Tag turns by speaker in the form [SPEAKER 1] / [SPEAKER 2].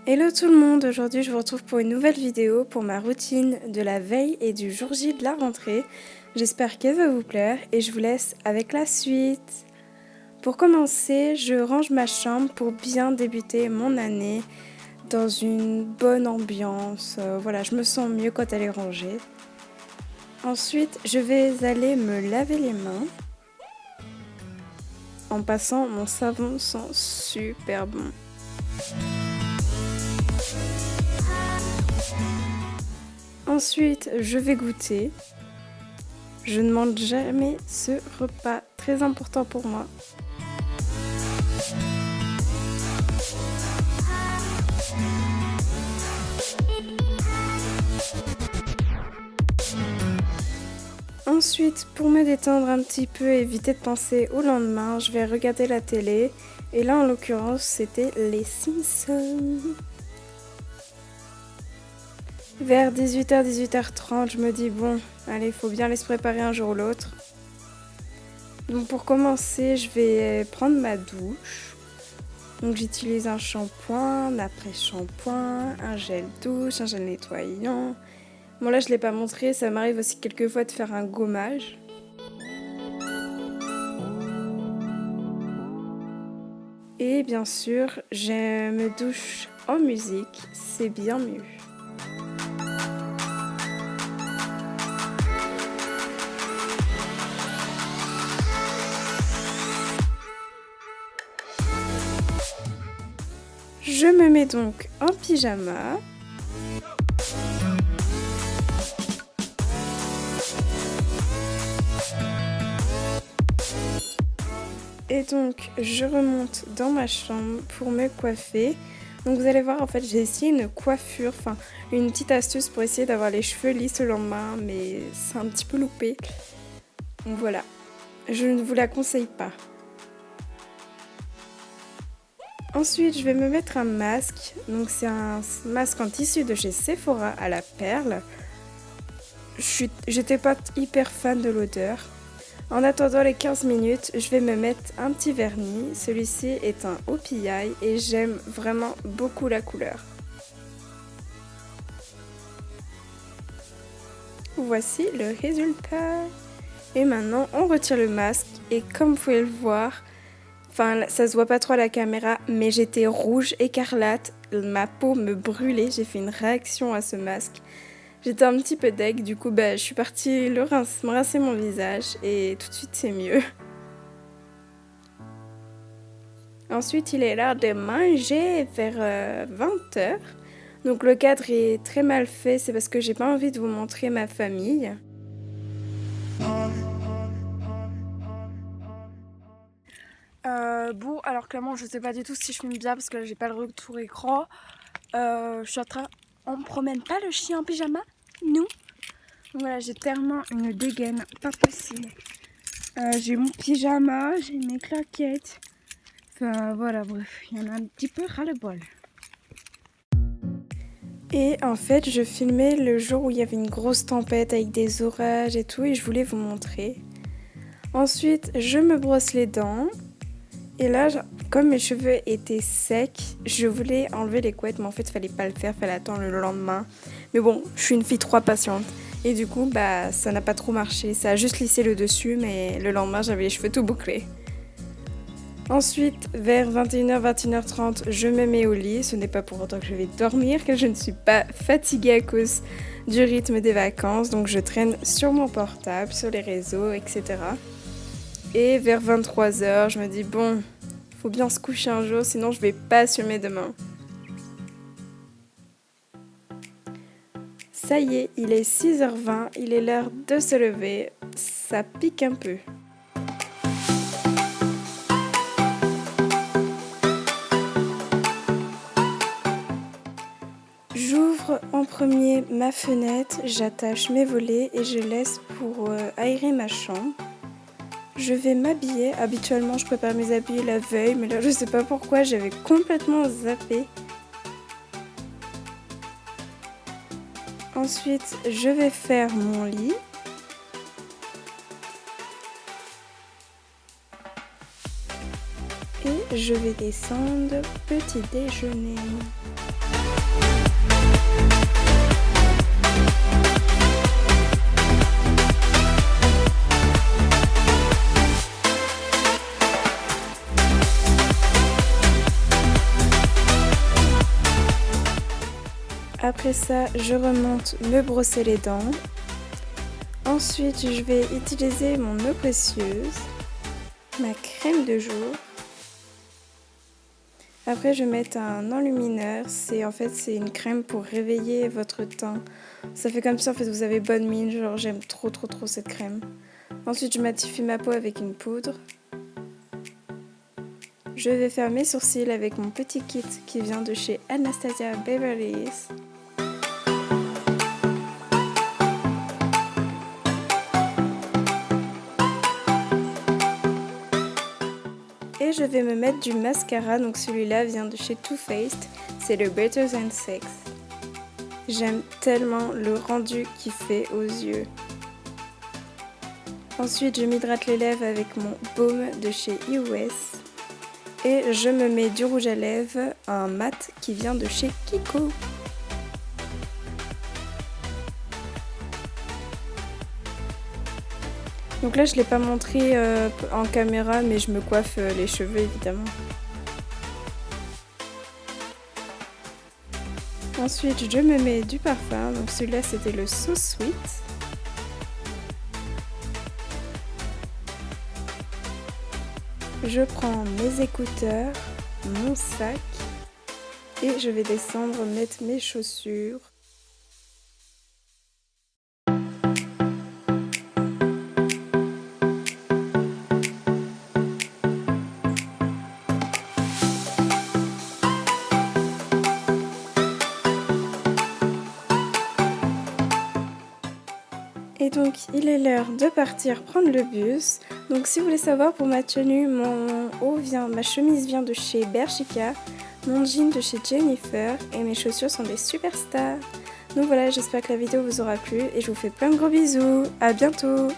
[SPEAKER 1] Hello tout le monde, aujourd'hui je vous retrouve pour une nouvelle vidéo pour ma routine de la veille et du jour J de la rentrée. J'espère qu'elle va vous plaire et je vous laisse avec la suite. Pour commencer, je range ma chambre pour bien débuter mon année dans une bonne ambiance. Voilà, je me sens mieux quand elle est rangée. Ensuite, je vais aller me laver les mains en passant mon savon sent super bon. Ensuite, je vais goûter. Je ne mange jamais ce repas, très important pour moi. Ensuite, pour me détendre un petit peu et éviter de penser au lendemain, je vais regarder la télé. Et là, en l'occurrence, c'était les Simpsons. Vers 18h, 18h30, je me dis bon, allez, il faut bien les se préparer un jour ou l'autre. Donc pour commencer, je vais prendre ma douche. Donc j'utilise un shampoing, un après-shampoing, un gel douche, un gel nettoyant. Bon là je ne l'ai pas montré, ça m'arrive aussi quelquefois de faire un gommage. Et bien sûr, je me douche en musique, c'est bien mieux. Je me mets donc en pyjama. Et donc je remonte dans ma chambre pour me coiffer. Donc vous allez voir, en fait j'ai essayé une coiffure, enfin une petite astuce pour essayer d'avoir les cheveux lisses le lendemain, mais c'est un petit peu loupé. Donc voilà, je ne vous la conseille pas. Ensuite, je vais me mettre un masque. Donc c'est un masque en tissu de chez Sephora à la perle. J'étais pas hyper fan de l'odeur. En attendant les 15 minutes, je vais me mettre un petit vernis. Celui-ci est un OPI et j'aime vraiment beaucoup la couleur. Voici le résultat. Et maintenant, on retire le masque et comme vous pouvez le voir, enfin, ça se voit pas trop à la caméra, mais j'étais rouge écarlate, ma peau me brûlait, j'ai fait une réaction à ce masque. J'étais un petit peu deg, du coup je suis partie me rincer mon visage et tout de suite c'est mieux. Ensuite il est l'heure de manger vers 20h. Donc le cadre est très mal fait, c'est parce que j'ai pas envie de vous montrer ma famille. Bon, alors clairement, je sais pas du tout si je filme bien parce que là, j'ai pas le retour écran. Je suis en train. On promène pas le chien en pyjama, nous. Donc voilà, j'ai tellement une dégaine, pas possible. J'ai mon pyjama, j'ai mes claquettes. Enfin voilà, bref, il y en a un petit peu ras-le-bol. Et en fait, je filmais le jour où il y avait une grosse tempête avec des orages et tout, et je voulais vous montrer. Ensuite, je me brosse les dents. Et là, comme mes cheveux étaient secs, je voulais enlever les couettes, mais en fait, il fallait pas le faire, fallait attendre le lendemain. Mais bon, je suis une fille trop patiente. Et du coup, ça n'a pas trop marché. Ça a juste lissé le dessus, mais le lendemain, j'avais les cheveux tout bouclés. Ensuite, vers 21h, 21h30, je me mets au lit. Ce n'est pas pour autant que je vais dormir, car je ne suis pas fatiguée à cause du rythme des vacances. Donc, je traîne sur mon portable, sur les réseaux, etc. Et vers 23h, je me dis bon, faut bien se coucher un jour, sinon je vais pas assumer demain. Ça y est, il est 6h20, il est l'heure de se lever. Ça pique un peu. J'ouvre en premier ma fenêtre, j'attache mes volets et je laisse pour aérer ma chambre. Je vais m'habiller. Habituellement, je prépare mes habits la veille, mais là, je sais pas pourquoi, j'avais complètement zappé. Ensuite, je vais faire mon lit. Et je vais descendre petit déjeuner. Après ça, je remonte me brosser les dents. Ensuite, je vais utiliser mon eau précieuse, ma crème de jour. Après, je vais mettre un enlumineur. C'est une crème pour réveiller votre teint. Ça fait comme ça, en fait, vous avez bonne mine. Genre, j'aime trop cette crème. Ensuite, je matifie ma peau avec une poudre. Je vais faire mes sourcils avec mon petit kit qui vient de chez Anastasia Beverly Hills. Et je vais me mettre du mascara, donc celui-là vient de chez Too Faced, c'est le Better Than Sex. J'aime tellement le rendu qu'il fait aux yeux. Ensuite, je m'hydrate les lèvres avec mon baume de chez EOS. Et je me mets du rouge à lèvres, un mat qui vient de chez Kiko. Donc là, je ne l'ai pas montré en caméra, mais je me coiffe les cheveux évidemment. Ensuite, je me mets du parfum. Donc celui-là, c'était le So Sweet. Je prends mes écouteurs, mon sac et je vais descendre mettre mes chaussures. Et donc il est l'heure de partir prendre le bus. Donc si vous voulez savoir pour ma tenue, ma chemise vient de chez Bershka, mon jean de chez Jennifer et mes chaussures sont des superstars. Donc voilà, j'espère que la vidéo vous aura plu et je vous fais plein de gros bisous. À bientôt!